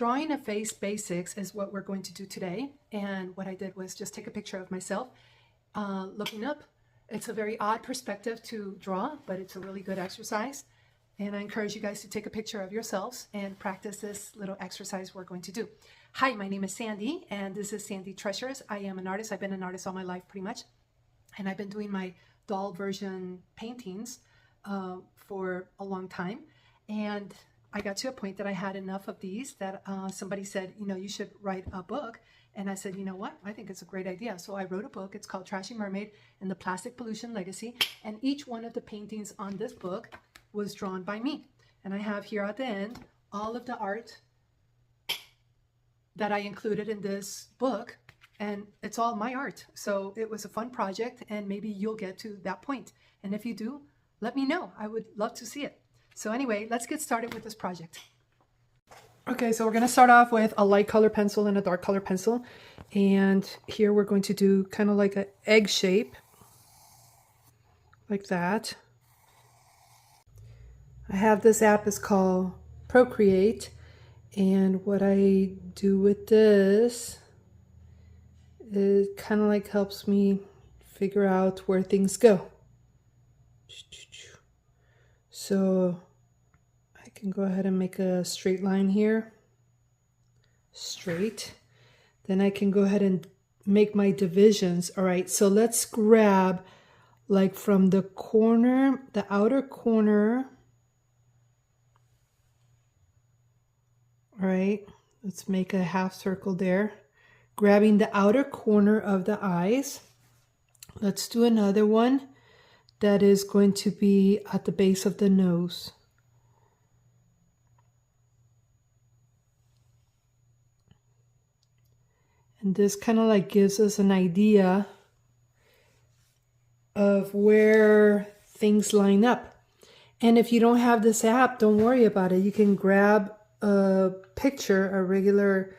Drawing a face basics is what we're going to do today. And what I did was just take a picture of myself looking up. It's a very odd perspective to draw, but it's a really good exercise. And I encourage you guys to take a picture of yourselves and practice this little exercise we're going to do. Hi, my name is Sandy, and this is Sandy Treasures. I am an artist. I've been an artist all my life, pretty much. And I've been doing my doll version paintings for a long time. And I got to a point that I had enough of these that somebody said, you know, you should write a book. And I said, you know what? I think it's a great idea. So I wrote a book. It's called Trashy Mermaid and the Plastic Pollution Legacy. And each one of the paintings on this book was drawn by me. And I have here at the end all of the art that I included in this book. And it's all my art. So it was a fun project, and maybe you'll get to that point. And if you do, let me know. I would love to see it. So anyway, let's get started with this project. Okay, so we're going to start off with a light color pencil and a dark color pencil. And here we're going to do kind of like an egg shape, like that. I have this app, is called Procreate. And what I do with this, it kind of like helps me figure out where things go. So I can go ahead and make a straight line here. Straight. Then I can go ahead and make my divisions. All right, so let's grab like from the corner, the outer corner. All right, let's make a half circle there. Grabbing the outer corner of the eyes. Let's do another one that is going to be at the base of the nose. And this kind of like gives us an idea of where things line up. And if you don't have this app, don't worry about it. You can grab a picture, a regular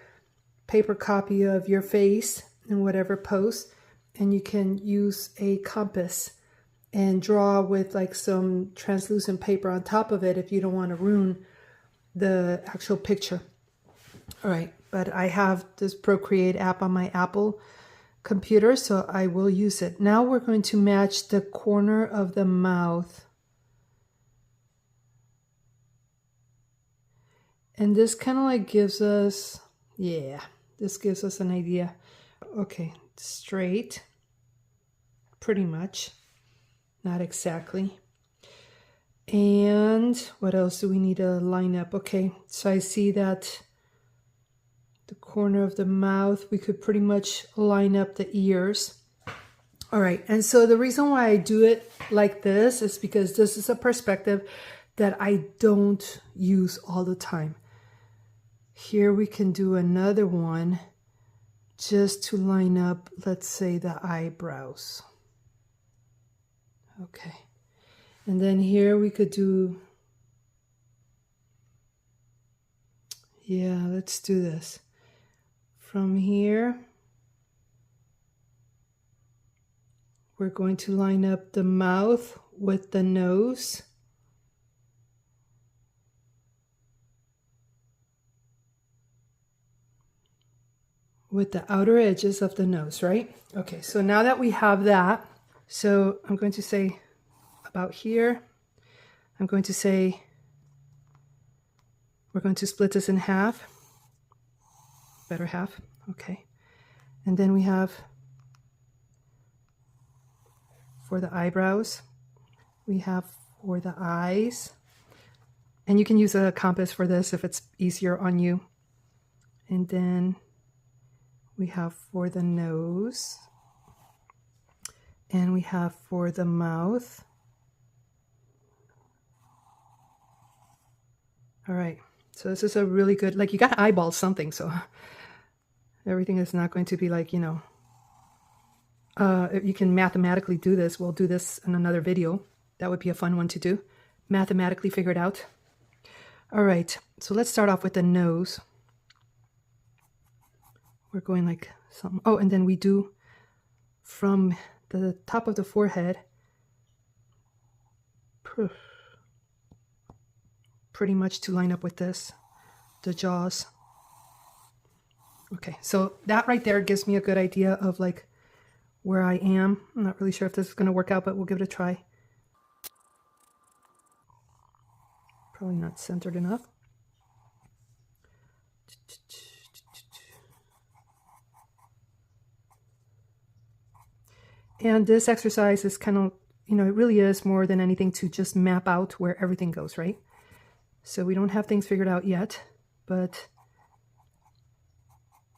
paper copy of your face in whatever pose, and you can use a compass and draw with like some translucent paper on top of it if you don't want to ruin the actual picture. All right, but I have this Procreate app on my Apple computer, so I will use it. Now we're going to match the corner of the mouth. And this kind of like gives us, yeah, this gives us an idea. Okay, straight, pretty much, not exactly. And what else do we need to line up? Okay, so I see that the corner of the mouth, we could pretty much line up the ears. All right, and so the reason why I do it like this is because this is a perspective that I don't use all the time. Here we can do another one just to line up, let's say, the eyebrows. Okay. And then here we could do, yeah, let's do this. From here, we're going to line up the mouth with the nose. With the outer edges of the nose, right? Okay, so now that we have that, so I'm going to say about here, I'm going to say, we're going to split this in half, better half, okay. And then we have, for the eyebrows, we have for the eyes, and you can use a compass for this if it's easier on you. And then we have for the nose, and we have for the mouth. All right, so this is a really good, like, you got to eyeball something, so everything is not going to be like, you know, if you can mathematically do this, we'll do this in another video. That would be a fun one to do, mathematically figure it out. All right, so let's start off with the nose. We're going like something. Oh, and then we do from the top of the forehead, pretty much to line up with this, the jaws. Okay, so that right there gives me a good idea of like where I am. I'm not really sure if this is going to work out, but we'll give it a try. Probably not centered enough. And this exercise is kind of, you know, it really is more than anything to just map out where everything goes, right? So we don't have things figured out yet, but,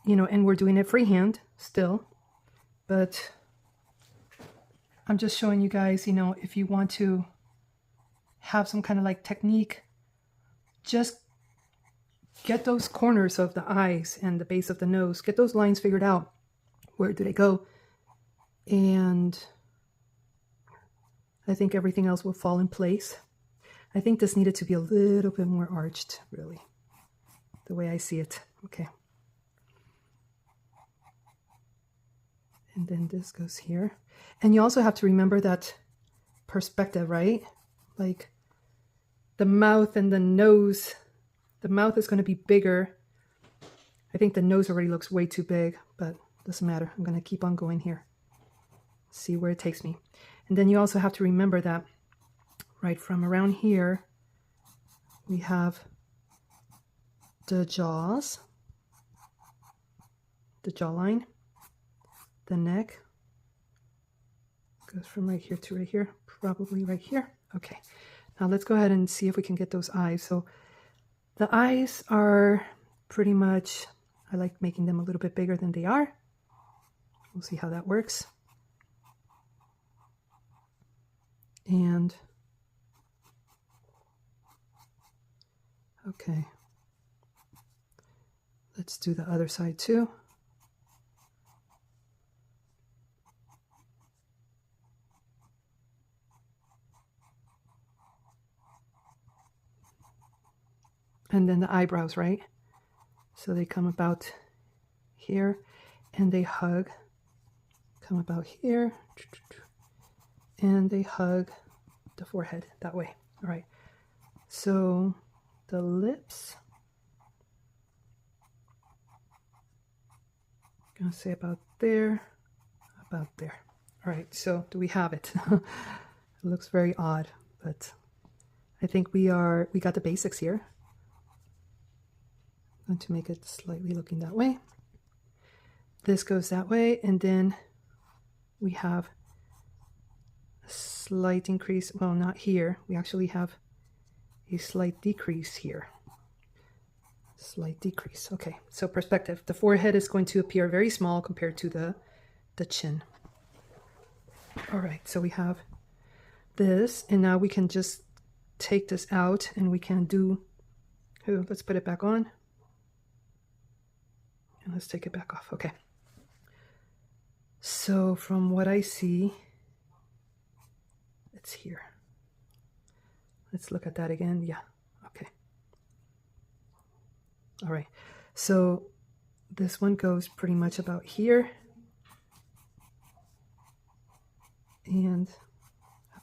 you know, and we're doing it freehand still, but I'm just showing you guys, you know, if you want to have some kind of like technique, just get those corners of the eyes and the base of the nose, get those lines figured out. Where do they go? And I think everything else will fall in place. I think this needed to be a little bit more arched, really, the way I see it. Okay. And then this goes here. And you also have to remember that perspective, right? Like the mouth and the nose, the mouth is going to be bigger. I think the nose already looks way too big, but doesn't matter. I'm going to keep on going here. See where it takes me. And then you also have to remember that right from around here, we have the jaws, the jawline, the neck, goes from right here to right here, probably right here. Okay, now let's go ahead and see if we can get those eyes. So the eyes are pretty much, I like making them a little bit bigger than they are. We'll see how that works. And okay, let's do the other side too. And then the eyebrows, right? So they come about here and they hug, come about here, and they hug the forehead that way. All right, so the lips, I'm gonna say about there, about there. All right, so do we have it? It looks very odd, but I think we got the basics here. I'm going to make it slightly looking that way. This goes that way, and then we have a slight increase. Well, not here. We actually have a slight decrease here. Slight decrease. Okay, so perspective. The forehead is going to appear very small compared to the chin. All right, so we have this, and now we can just take this out and we can do, oh, let's put it back on. And let's take it back off. Okay. So from what I see, it's here. Let's look at that again. Yeah. Okay. All right. So this one goes pretty much about here. And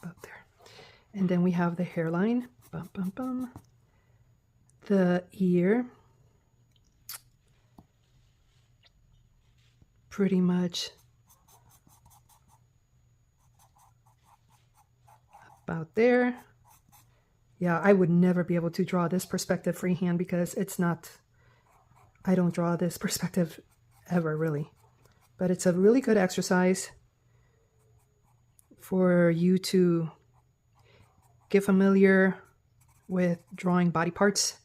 about there. And then we have the hairline. Bum, bum, bum. The ear. Pretty much about there. Yeah, I would never be able to draw this perspective freehand because it's not, I don't draw this perspective ever really. But it's a really good exercise for you to get familiar with drawing body parts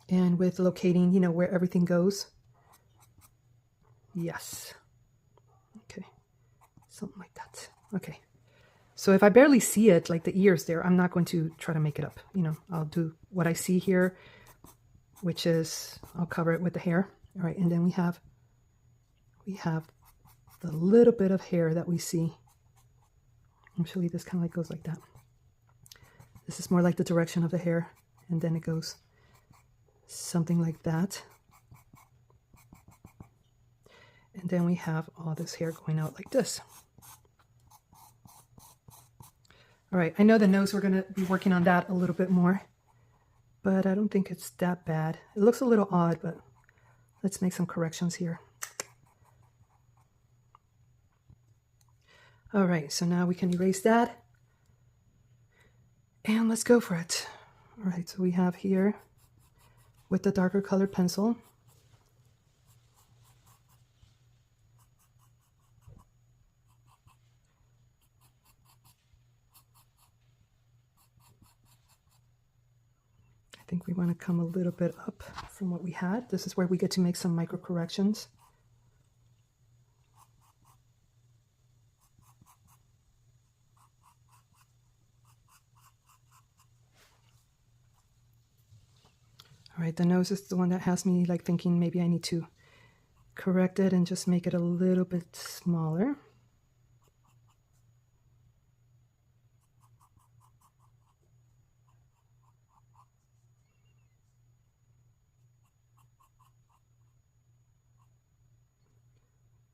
and with locating, you know, where everything goes. Yes. Okay. Something like that. Okay. So if I barely see it, like the ears there, I'm not going to try to make it up. You know, I'll do what I see here, which is, I'll cover it with the hair. All right. And then we have the little bit of hair that we see. Actually, this kind of like goes like that. This is more like the direction of the hair. And then it goes something like that. And then we have all this hair going out like this. All right, I know the nose, we're going to be working on that a little bit more, but I don't think it's that bad. It looks a little odd, but let's make some corrections here. All right, so now we can erase that. And let's go for it. All right, so we have here with the darker colored pencil. I think we want to come a little bit up from what we had. This is where we get to make some micro corrections. All right, the nose is the one that has me like thinking maybe I need to correct it and just make it a little bit smaller.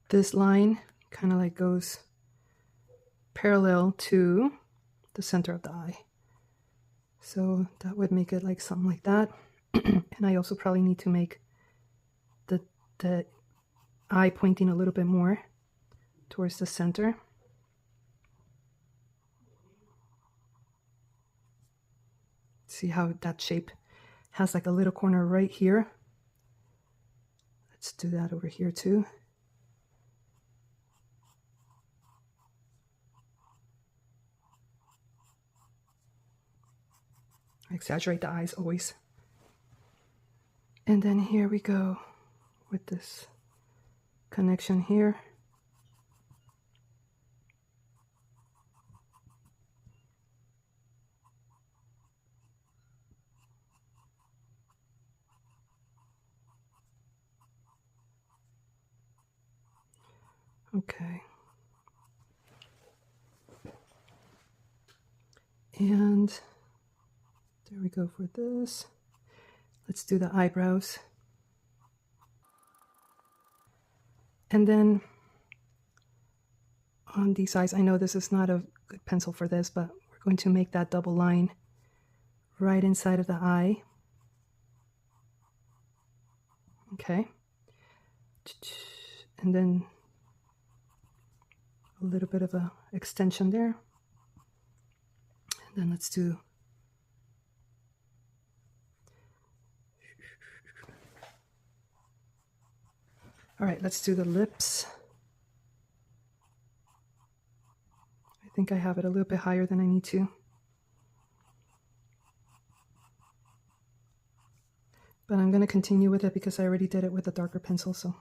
This line kind of like goes parallel to the center of the eye. So that would make it like something like that. And I also probably need to make the eye pointing a little bit more towards the center. See how that shape has like a little corner right here? Let's do that over here too. I exaggerate the eyes always. And then here we go with this connection here. Okay. And there we go for this. Let's do the eyebrows. And then on these eyes, I know this is not a good pencil for this, but we're going to make that double line right inside of the eye. Okay. And then a little bit of a extension there. And then let's do all right, let's do the lips. I think I have it a little bit higher than I need to. But I'm going to continue with it because I already did it with a darker pencil, so.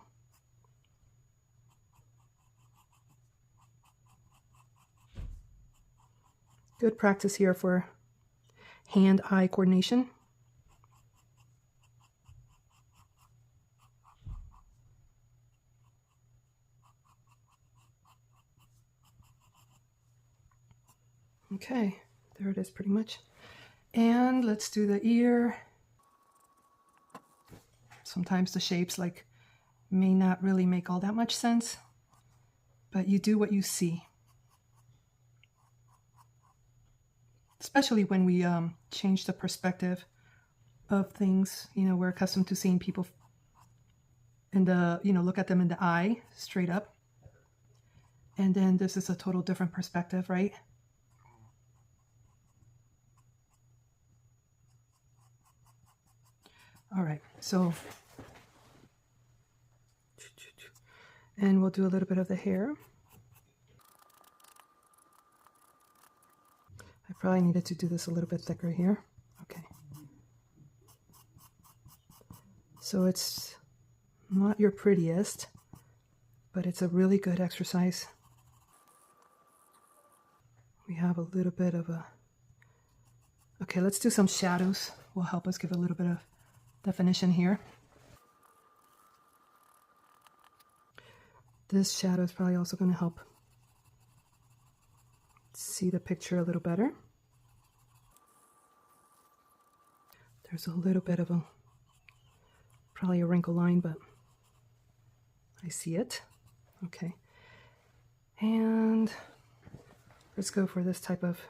Good practice here for hand-eye coordination. Okay, there it is pretty much. And let's do the ear. Sometimes the shapes like may not really make all that much sense, but you do what you see. Especially when we change the perspective of things, you know, we're accustomed to seeing people in the, you know, look at them in the eye straight up. And then this is a total different perspective, right? All right, so, and we'll do a little bit of the hair. I probably needed to do this a little bit thicker here. Okay. So it's not your prettiest, but it's a really good exercise. We have a little bit of a, okay, let's do some shadows. Will help us give a little bit of definition here. This shadow is probably also going to help see the picture a little better. There's a little bit of a, probably a wrinkle line, but I see it. Okay. And let's go for this type of,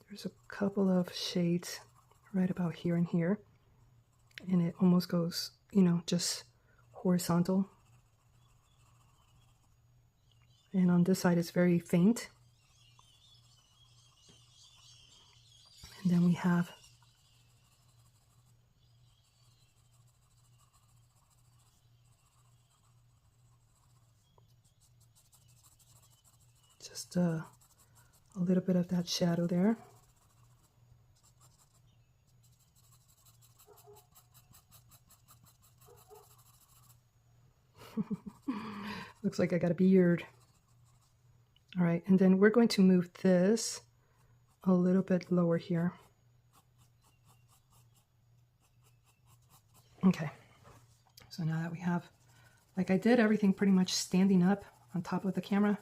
there's a couple of shades right about here and here. And it almost goes, you know, just horizontal. And on this side it's very faint. And then we have just a little bit of that shadow there. Looks like I got a beard. All right, and then we're going to move this a little bit lower here. Okay, so now that we have, like I did everything pretty much standing up on top of the camera,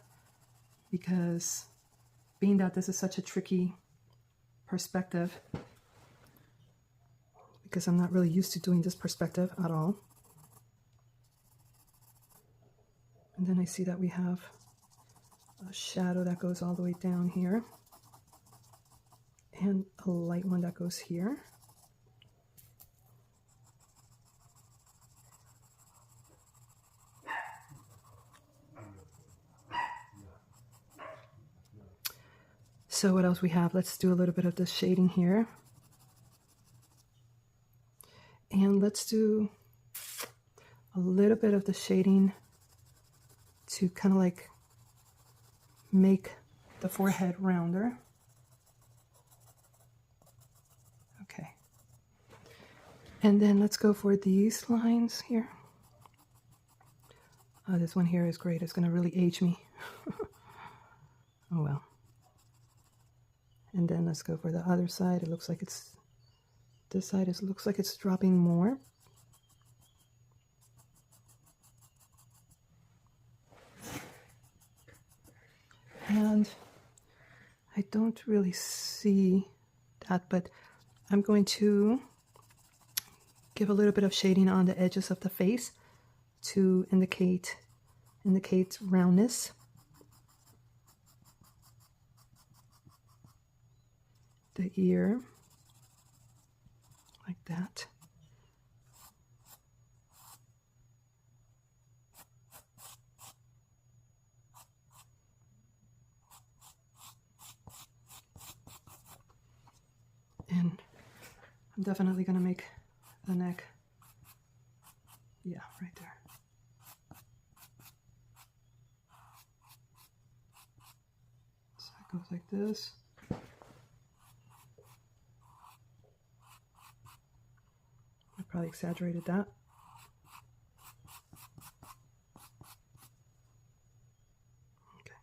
because being that this is such a tricky perspective, because I'm not really used to doing this perspective at all. And then I see that we have a shadow that goes all the way down here and a light one that goes here. So what else we have? Let's do a little bit of the shading here. And let's do a little bit of the shading to kind of like make the forehead rounder. Okay. And then let's go for these lines here. Oh, this one here is great. It's going to really age me. Oh well. And then let's go for the other side. It looks like it's, this side is, looks like it's dropping more. And I don't really see that, but I'm going to give a little bit of shading on the edges of the face to indicate roundness. The ear, like that. And I'm definitely going to make the neck, yeah, right there. So it goes like this. I probably exaggerated that. Okay.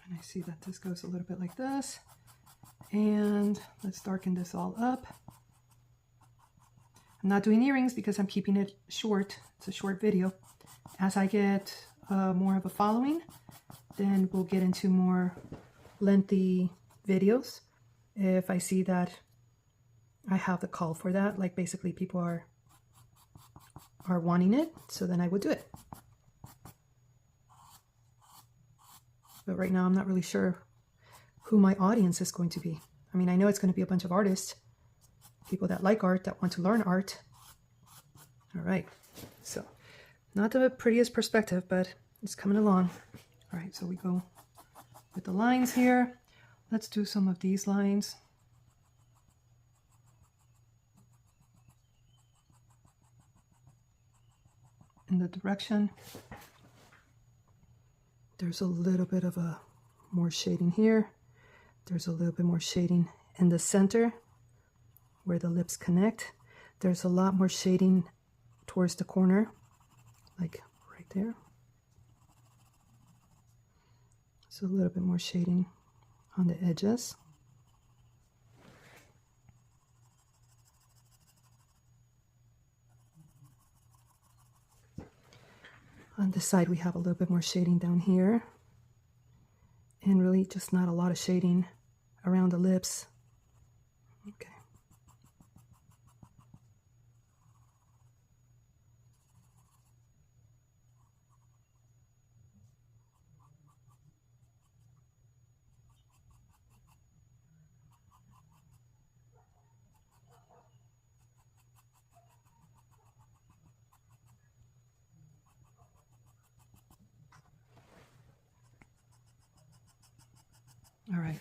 And I see that this goes a little bit like this. And let's darken this all up. I'm not doing earrings because I'm keeping it short. It's a short video. As I get more of a following, then we'll get into more lengthy videos. If I see that I have the call for that, like basically people are wanting it, so then I would do it. But right now I'm not really sure who my audience is going to be. I mean, I know it's going to be a bunch of artists, people that like art, that want to learn art. All right, so not the prettiest perspective, but it's coming along. All right, so we go with the lines here. Let's do some of these lines. In the direction. There's a little bit of a more shading here. There's a little bit more shading in the center where the lips connect. There's a lot more shading towards the corner, like right there. So a little bit more shading on the edges. On this side, we have a little bit more shading down here. And really just not a lot of shading around the lips. Okay. All right.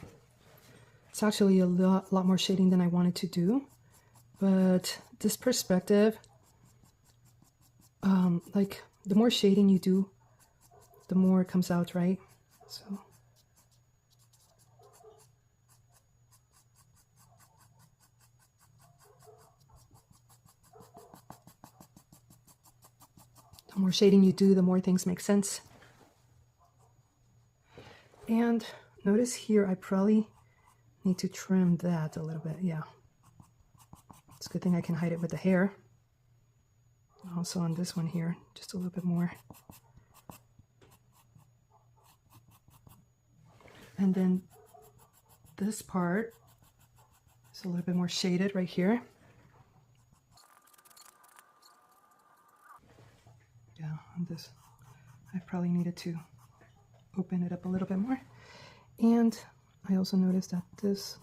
It's actually a lot more shading than I wanted to do, but this perspective, like the more shading you do, the more it comes out, right? So the more shading you do, the more things make sense. And notice here, I probably need to trim that a little bit. Yeah. It's a good thing I can hide it with the hair. Also on this one here, just a little bit more. And then this part is a little bit more shaded right here. Yeah, on this, I probably needed to open it up a little bit more. And I also noticed that this,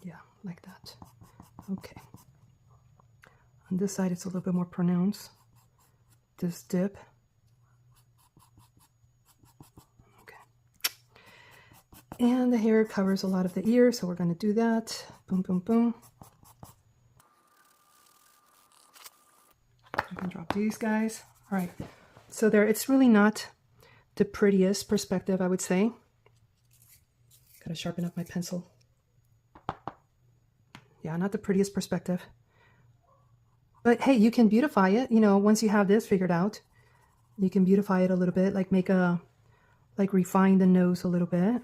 yeah, like that. Okay. On this side, it's a little bit more pronounced. This dip. Okay. And the hair covers a lot of the ear, so we're going to do that. Boom, boom, boom. I can drop these guys. All right. So there, it's really not the prettiest perspective, I would say. Gotta sharpen up my pencil. Yeah, not the prettiest perspective. But hey, you can beautify it. You know, once you have this figured out, you can beautify it a little bit, like make a, like refine the nose a little bit.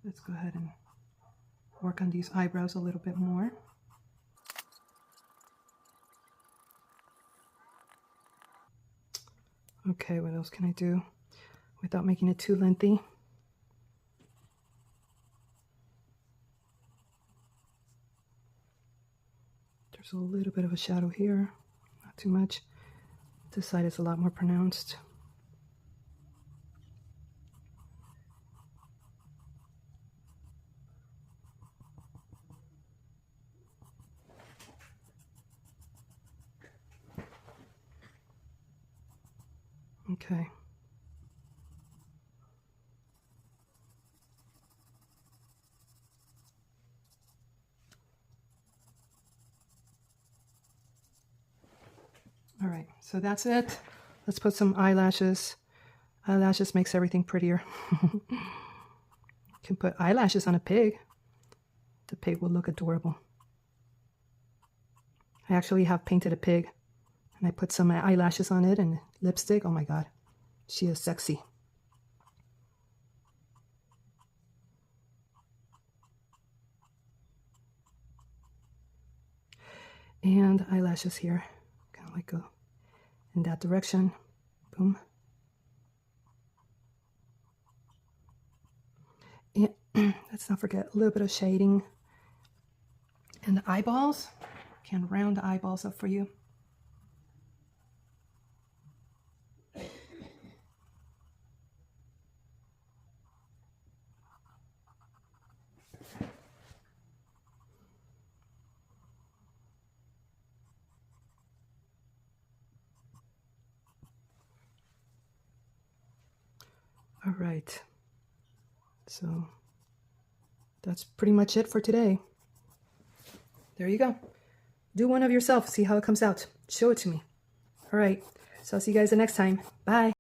Let's go ahead and work on these eyebrows a little bit more. Okay, what else can I do without making it too lengthy? There's a little bit of a shadow here, not too much. This side is a lot more pronounced. Okay. All right, so that's it. Let's put some eyelashes. Eyelashes makes everything prettier. You can put eyelashes on a pig. The pig will look adorable. I actually have painted a pig, and I put some eyelashes on it and lipstick. Oh my God, she is sexy. And eyelashes here, kind of like go in that direction. Boom. And let's not forget a little bit of shading. And the eyeballs, can round the eyeballs up for you. All right, so that's pretty much it for today. There you go. Do one of yourself, see how it comes out. Show it to me. All right, so I'll see you guys the next time. Bye.